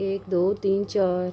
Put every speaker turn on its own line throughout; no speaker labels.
1 2 3 4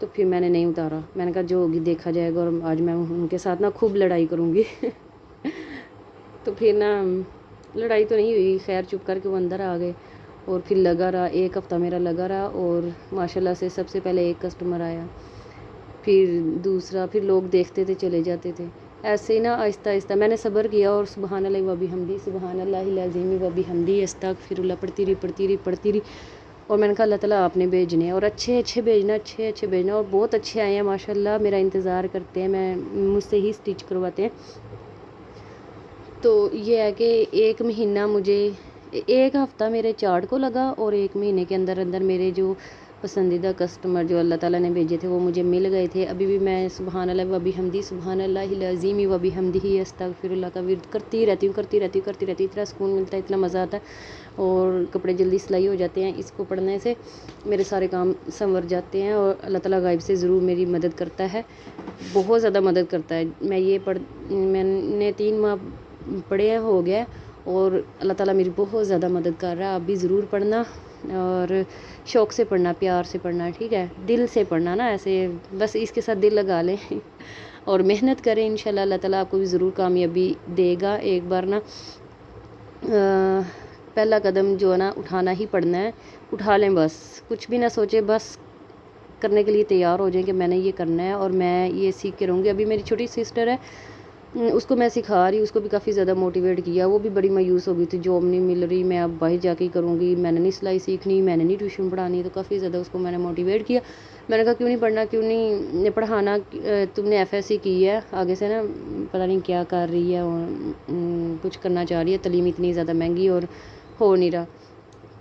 تو پھر میں نے نہیں اتارا. میں نے کہا جو ہوگی دیکھا جائے گا, اور آج میں ان کے ساتھ نا خوب لڑائی کروں گی. تو پھر نا لڑائی تو نہیں ہوئی, خیر چپ کر کے وہ اندر آ گئے. اور پھر لگا رہا, 1 ہفتہ میرا لگا رہا, اور ماشاءاللہ سے سب سے پہلے 1 کسٹمر آیا, پھر دوسرا, پھر لوگ دیکھتے تھے چلے جاتے تھے. ایسے ہی نا آہستہ آہستہ میں نے صبر کیا, اور سبحان اللہ و بحمدی, سبحان اللہ العظیم و بحمدی, استغفر اللہ پڑھتی رہی. اور میں نے کہا اللہ تعالیٰ آپ نے بھیجنے ہیں, اور اچھے بھیجنا, اور بہت اچھے آئے ہیں ماشاءاللہ. میرا انتظار کرتے ہیں, مجھ سے ہی اسٹچ کرواتے ہیں. تو یہ ہے کہ 1 مہینہ مجھے 1 ہفتہ میرے چارٹ کو لگا, اور 1 مہینے کے اندر اندر میرے جو پسندیدہ کسٹمر جو اللہ تعالیٰ نے بھیجے تھے وہ مجھے مل گئے تھے. ابھی بھی میں سبحان اللہ و بحمدی, سبحان اللہ العظیم و بحمدہ, استغفر اللہ کا ورد کرتی رہتی ہوں. اتنا سکون ملتا ہے, اتنا مزہ آتا ہے, اور کپڑے جلدی سلائی ہو جاتے ہیں. اس کو پڑھنے سے میرے سارے کام سنور جاتے ہیں, اور اللہ تعالیٰ غائب سے ضرور میری مدد کرتا ہے, بہت زیادہ مدد کرتا ہے. میں نے 3 ماہ پڑھے ہو گیا, اور اللہ تعالیٰ میری بہت زیادہ مدد کر رہا ہے. آپ بھی ضرور پڑھنا, اور شوق سے پڑھنا, پیار سے پڑھنا, ٹھیک ہے, دل سے پڑھنا نا, ایسے بس اس کے ساتھ دل لگا لیں اور محنت کریں. انشاءاللہ اللہ تعالیٰ آپ کو بھی ضرور کامیابی دے گا. ایک بار نا پہلا قدم جو ہے نا اٹھانا ہی پڑنا ہے, اٹھا لیں, بس کچھ بھی نہ سوچیں, بس کرنے کے لیے تیار ہو جائیں کہ میں نے یہ کرنا ہے, اور میں یہ سیکھ کے رہوں گی. ابھی میری چھوٹی سسٹر ہے, اس کو میں سکھا رہی ہوں, اس کو بھی کافی زیادہ موٹیویٹ کیا. وہ بھی بڑی مایوس ہو گئی تھی, جاب نہیں مل رہی, میں اب باہر جا کے ہی کروں گی, میں نے نہیں سلائی سیکھنی, میں نے نہیں ٹیوشن پڑھانی. تو کافی زیادہ اس کو میں نے موٹیویٹ کیا. میں نے کہا کیوں نہیں پڑھنا, کیوں نہیں پڑھانا, تم نے FSC کی ہے, آگے سے نا پتہ نہیں کیا کر رہی ہے, اور کچھ کرنا چاہ رہی ہے. تعلیم اتنی زیادہ مہنگی اور ہو نہیں رہا.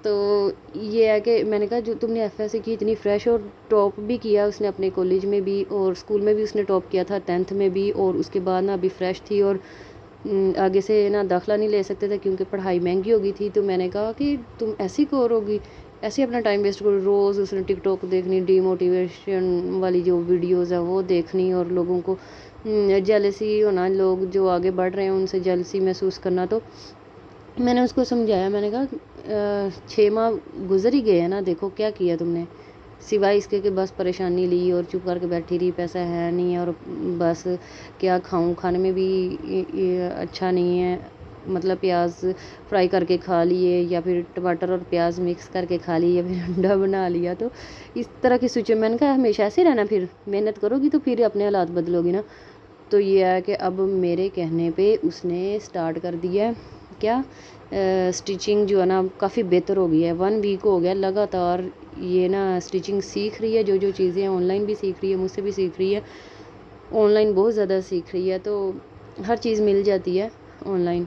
تو یہ ہے کہ میں نے کہا جو تم نے FSC کی, اتنی فریش, اور ٹاپ بھی کیا اس نے اپنے کالج میں بھی, اور اسکول میں بھی اس نے ٹاپ کیا تھا, 10th میں بھی, اور اس کے بعد نا ابھی فریش تھی, اور آگے سے نا داخلہ نہیں لے سکتے تھے کیونکہ پڑھائی مہنگی ہو گئی تھی. تو میں نے کہا کہ تم ایسی کرو گی, ایسے اپنا ٹائم ویسٹ کرو, روز اس نے ٹک ٹاک دیکھنی, ڈی موٹیویشن والی جو ویڈیوز ہیں وہ دیکھنی, اور لوگوں کو جیلسی ہونا, لوگ جو آگے بڑھ رہے ہیں ان سے جیلسی محسوس کرنا. تو میں نے اس کو سمجھایا, میں نے کہا 6 ماہ گزر ہی گئے ہیں نا, دیکھو کیا کیا تم نے, سوائے اس کے کہ بس پریشانی لی اور چپ کر کے بیٹھی رہی, پیسہ ہے نہیں, اور بس کیا کھاؤں, کھانے میں بھی اچھا نہیں ہے, مطلب پیاز فرائی کر کے کھا لیے, یا پھر ٹماٹر اور پیاز مکس کر کے کھا لی, یا پھر انڈا بنا لیا. تو اس طرح کی سوچے. میں نے کہا ہمیشہ ایسے رہنا, پھر محنت کرو گی تو پھر اپنے حالات بدلو گی نا. تو یہ ہے کہ اب میرے کہنے پہ اس نے سٹارٹ کر دیا ہے کیا, اسٹیچنگ جو ہے نا کافی بہتر ہو گئی ہے. 1 ویک ہو گیا لگاتار یہ نا اسٹیچنگ سیکھ رہی ہے, جو چیزیں آن لائن بھی سیکھ رہی ہے, مجھ سے بھی سیکھ رہی ہے, آن لائن بہت زیادہ سیکھ رہی ہے. تو ہر چیز مل جاتی ہے آن لائن,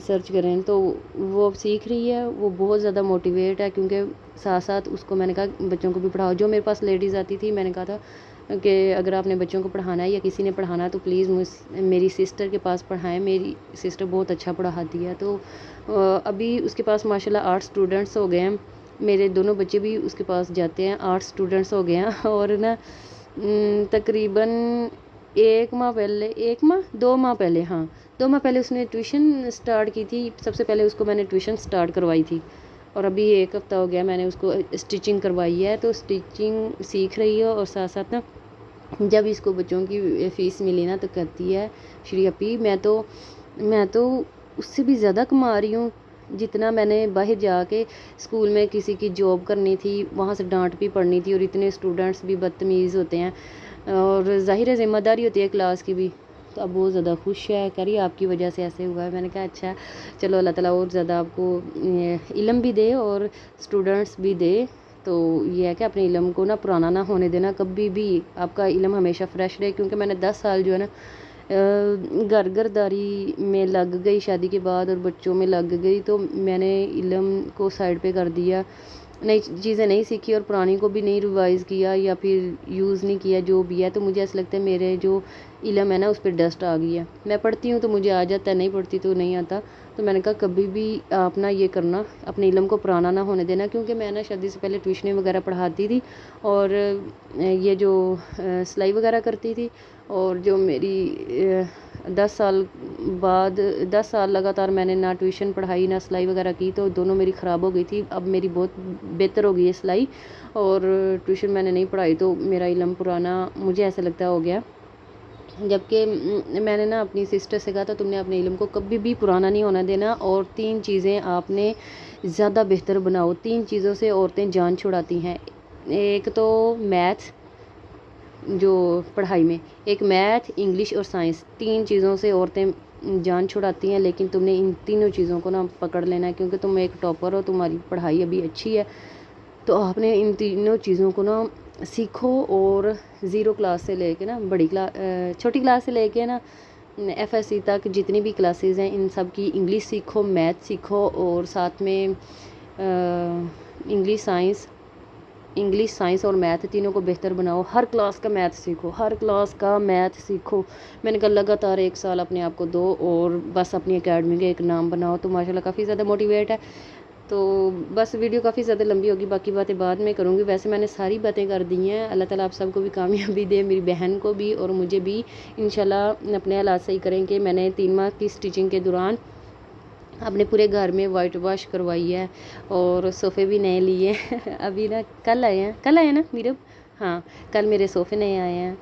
سرچ کریں تو وہ اب سیکھ رہی ہے. وہ بہت زیادہ موٹیویٹ ہے, کیونکہ ساتھ ساتھ اس کو میں نے کہا بچوں کو بھی پڑھاؤ. جو میرے پاس لیڈیز آتی تھی, میں نے کہا تھا کہ اگر آپ نے بچوں کو پڑھانا ہے یا کسی نے پڑھانا ہے تو پلیز میری سسٹر کے پاس پڑھائیں, میری سسٹر بہت اچھا پڑھاتی ہے. تو ابھی اس کے پاس ماشاءاللہ 8 اسٹوڈنٹس ہو گئے ہیں, میرے دونوں بچے بھی اس کے پاس جاتے ہیں, 8 اسٹوڈنٹس ہو گئے ہیں. اور نا تقریباً 2 ماہ پہلے 2 ماہ پہلے اس نے ٹیوشن سٹارٹ کی تھی. سب سے پہلے اس کو میں نے ٹیوشن سٹارٹ کروائی تھی, اور ابھی 1 ہفتہ ہو گیا میں نے اس کو اسٹیچنگ کروائی ہے. تو اسٹیچنگ سیکھ رہی ہے, اور ساتھ ساتھ نا جب اس کو بچوں کی فیس ملی نا تو کہتی ہے شری اپی میں تو اس سے بھی زیادہ کما رہی ہوں, جتنا میں نے باہر جا کے اسکول میں کسی کی جاب کرنی تھی, وہاں سے ڈانٹ بھی پڑنی تھی, اور اتنے اسٹوڈنٹس بھی بدتمیز ہوتے ہیں, اور ظاہر ذمہ داری ہوتی ہے کلاس کی بھی. تو اب بہت زیادہ خوش ہے, کہہ رہی آپ کی وجہ سے ایسے ہوا ہے. میں نے کہا اچھا چلو اللہ تعالیٰ اور زیادہ آپ کو علم بھی دے اور اسٹوڈنٹس بھی دے. تو یہ ہے کہ اپنے علم کو نا پرانا نہ ہونے دینا, کبھی بھی آپ کا علم ہمیشہ فریش رہے. کیونکہ میں نے 10 سال جو ہے نا گھرداری میں لگ گئی شادی کے بعد, اور بچوں میں لگ گئی, تو میں نے علم کو سائڈ پہ کر دیا, نئی چیزیں نہیں سیکھی, اور پرانی کو بھی نہیں ریوائز کیا یا پھر یوز نہیں کیا جو بھی ہے. تو مجھے ایسا لگتا ہے میرے جو علم ہے نا اس پہ ڈسٹ آ گئی ہے. میں پڑھتی ہوں تو مجھے آ جاتا ہے, نہیں پڑھتی تو نہیں آتا. تو میں نے کہا کبھی بھی آپ نا یہ کرنا, اپنے علم کو پرانا نہ ہونے دینا. کیونکہ میں نا شادی سے پہلے ٹیوشنیں وغیرہ پڑھاتی تھی, اور یہ جو سلائی وغیرہ کرتی تھی, اور جو میری 10 سال بعد 10 سال لگاتار میں نے نہ ٹیوشن پڑھائی نہ سلائی وغیرہ کی، تو دونوں میری خراب ہو گئی تھی. اب میری بہت بہتر ہو گئی ہے سلائی، اور ٹیوشن میں نے نہیں پڑھائی تو میرا علم پرانا مجھے ایسا لگتا ہو گیا. جبکہ میں نے نا اپنی سسٹر سے کہا تھا تم نے اپنے علم کو کبھی بھی پرانا نہیں ہونا دینا، اور 3 چیزیں آپ نے زیادہ بہتر بناؤ. 3 چیزوں سے عورتیں جان چھڑاتی ہیں. ایک تو میتھ، جو پڑھائی میں، ایک میتھ، انگلش اور سائنس. 3 چیزوں سے عورتیں جان چھڑاتی ہیں، لیکن تم نے ان تینوں چیزوں کو نا پکڑ لینا ہے، کیونکہ تم ایک ٹاپر ہو، تمہاری پڑھائی ابھی اچھی ہے، تو آپ نے ان تینوں چیزوں کو نا سیکھو. اور 0 کلاس سے لے کے نا چھوٹی کلاس سے لے کے نا FSC تک جتنی بھی کلاسز ہیں ان سب کی انگلش سیکھو، میتھ سیکھو، اور ساتھ میں انگلش سائنس اور میتھ تینوں کو بہتر بناؤ. ہر کلاس کا میتھ سیکھو، ہر کلاس کا میتھ سیکھو. میں نے کہا لگاتار 1 سال اپنے آپ کو دو اور بس اپنی اکیڈمی کا ایک نام بناؤ. تو ماشاءاللہ کافی زیادہ موٹیویٹ ہے. تو بس ویڈیو کافی زیادہ لمبی ہوگی، باقی باتیں بعد میں کروں گی. ویسے میں نے ساری باتیں کر دی ہیں. اللہ تعالیٰ آپ سب کو بھی کامیابی دے، میری بہن کو بھی اور مجھے بھی. انشاءاللہ اپنے حالات صحیح کریں کہ میں نے 3 ماہ کی سٹیچنگ کے دوران اپنے پورے گھر میں وائٹ واش کروائی ہے، اور صوفے بھی نئے لیے. ابھی نا کل آئے نا میرے، ہاں کل میرے صوفے نئے آئے ہیں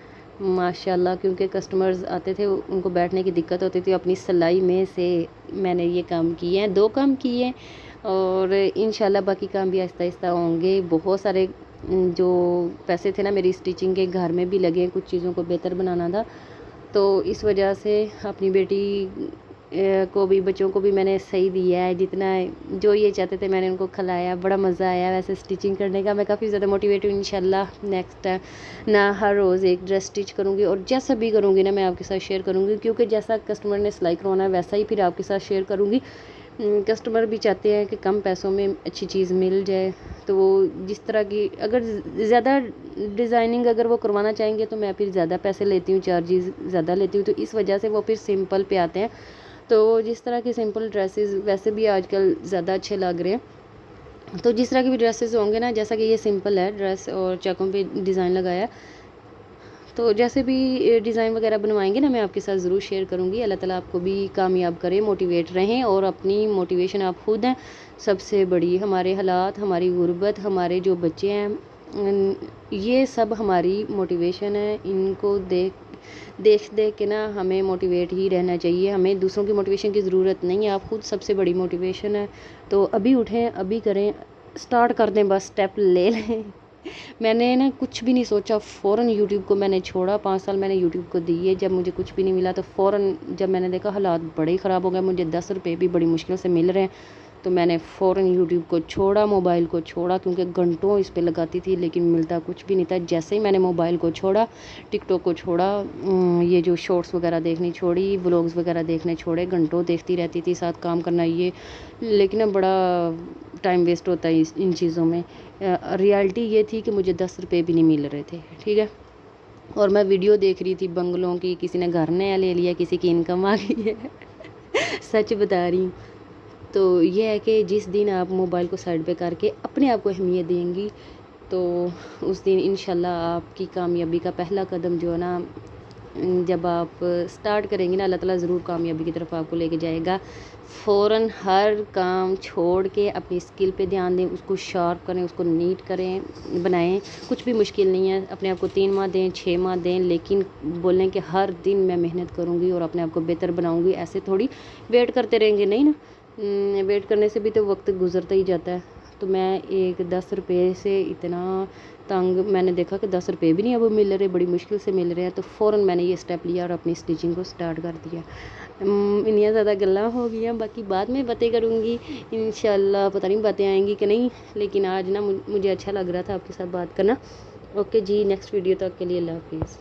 ماشاءاللہ، کیونکہ کسٹمرز آتے تھے ان کو بیٹھنے کی دقت ہوتی تھی. اپنی سلائی میں سے میں نے یہ کام کیے ہیں، 2 کام کیے ہیں، اور انشاءاللہ باقی کام بھی آہستہ آہستہ ہوں گے. بہت سارے جو پیسے تھے نا میری سٹیچنگ کے گھر میں بھی لگے، کچھ چیزوں کو بہتر بنانا تھا، تو اس وجہ سے اپنی بیٹی کو بھی، بچوں کو بھی میں نے صحیح دیا ہے. جتنا جو یہ چاہتے تھے میں نے ان کو کھلایا. بڑا مزہ آیا ویسے سٹیچنگ کرنے کا. میں کافی زیادہ موٹیویٹ ہوں. انشاءاللہ نیکسٹ ٹائم نہ ہر روز ایک ڈریس سٹچ کروں گی، اور جیسا بھی کروں گی نا میں آپ کے ساتھ شیئر کروں گی، کیونکہ جیسا کسٹمر نے سلائی کروانا ہے ویسا ہی پھر آپ کے ساتھ شیئر کروں گی. کسٹمر بھی چاہتے ہیں کہ کم پیسوں میں اچھی چیز مل جائے، تو وہ جس طرح کی اگر زیادہ ڈیزائننگ اگر وہ کروانا چاہیں گے تو میں پھر زیادہ پیسے لیتی ہوں، چارجز زیادہ لیتی ہوں. تو اس وجہ سے وہ پھر سمپل پہ آتے ہیں. تو جس طرح کے سمپل ڈریسز ویسے بھی آج کل زیادہ اچھے لگ رہے ہیں، تو جس طرح کے بھی ڈریسز ہوں گے نا، جیسا کہ یہ سمپل ہے ڈریس اور چاکوں پہ ڈیزائن لگایا، تو جیسے بھی ڈیزائن وغیرہ بنوائیں گے نا میں آپ کے ساتھ ضرور شیئر کروں گی. اللہ تعالیٰ آپ کو بھی کامیاب کرے، موٹیویٹ رہیں، اور اپنی موٹیویشن آپ خود ہیں سب سے بڑی. ہمارے حالات، ہماری غربت، ہمارے جو بچے ہیں، یہ سب ہماری موٹیویشن ہے. ان کو دیکھ کے نا ہمیں موٹیویٹ ہی رہنا چاہیے. ہمیں دوسروں کی موٹیویشن کی ضرورت نہیں ہے. آپ خود سب سے بڑی موٹیویشن ہے. تو ابھی اٹھیں، ابھی کریں، سٹارٹ کر دیں، بس سٹیپ لے لیں. میں نے نا کچھ بھی نہیں سوچا، فوراً یوٹیوب کو میں نے چھوڑا. 5 سال میں نے یوٹیوب کو دیے. جب مجھے کچھ بھی نہیں ملا تو فوراً جب میں نے دیکھا حالات بڑے ہی خراب ہو گئے، مجھے 10 روپے بھی بڑی مشکل سے مل رہے ہیں، تو میں نے فوراً یوٹیوب کو چھوڑا، موبائل کو چھوڑا، کیونکہ گھنٹوں اس پہ لگاتی تھی لیکن ملتا کچھ بھی نہیں تھا. جیسے ہی میں نے موبائل کو چھوڑا، ٹک ٹاک کو چھوڑا، یہ جو شارٹس وغیرہ دیکھنی چھوڑی، بلاگز وغیرہ دیکھنے چھوڑے، گھنٹوں دیکھتی رہتی تھی، ساتھ کام کرنا یہ. لیکن اب بڑا ٹائم ویسٹ ہوتا ہے ان چیزوں میں. ریالٹی یہ تھی کہ مجھے 10 روپے بھی نہیں مل رہے تھے، ٹھیک ہے، اور میں ویڈیو دیکھ رہی تھی بنگلوں کی، کسی نے گھر نیا لے لیا، کسی کی انکم آ گئی ہے. سچ بتا رہی ہوں. تو یہ ہے کہ جس دن آپ موبائل کو سائڈ پہ کر کے اپنے آپ کو اہمیت دیں گی، تو اس دن انشاءاللہ آپ کی کامیابی کا پہلا قدم جو ہے نا، جب آپ سٹارٹ کریں گے نا، اللہ تعالیٰ ضرور کامیابی کی طرف آپ کو لے کے جائے گا. فوراً ہر کام چھوڑ کے اپنی اسکل پہ دھیان دیں، اس کو شارپ کریں، اس کو نیٹ کریں، بنائیں. کچھ بھی مشکل نہیں ہے. اپنے آپ کو 3 ماہ دیں، 6 ماہ دیں، لیکن بولیں کہ ہر دن میں محنت کروں گی اور اپنے آپ کو بہتر بناؤں گی. ایسے تھوڑی ویٹ کرتے رہیں گے، نہیں نا. ویٹ کرنے سے بھی تو وقت گزرتا ہی جاتا ہے. تو میں ایک 10 روپے سے اتنا تنگ، میں نے دیکھا کہ 10 روپے بھی نہیں اب مل رہے، بڑی مشکل سے مل رہے ہیں. تو فوراً میں نے یہ سٹیپ لیا اور اپنی سٹیچنگ کو سٹارٹ کر دیا. اتنی زیادہ گلاں ہو گئی ہیں، باقی بعد میں باتیں کروں گی انشاءاللہ. پتہ نہیں باتیں آئیں گی کہ نہیں، لیکن آج نا مجھے اچھا لگ رہا تھا آپ کے ساتھ بات کرنا. اوکے جی، نیکسٹ ویڈیو تک کے لیے اللہ حافظ.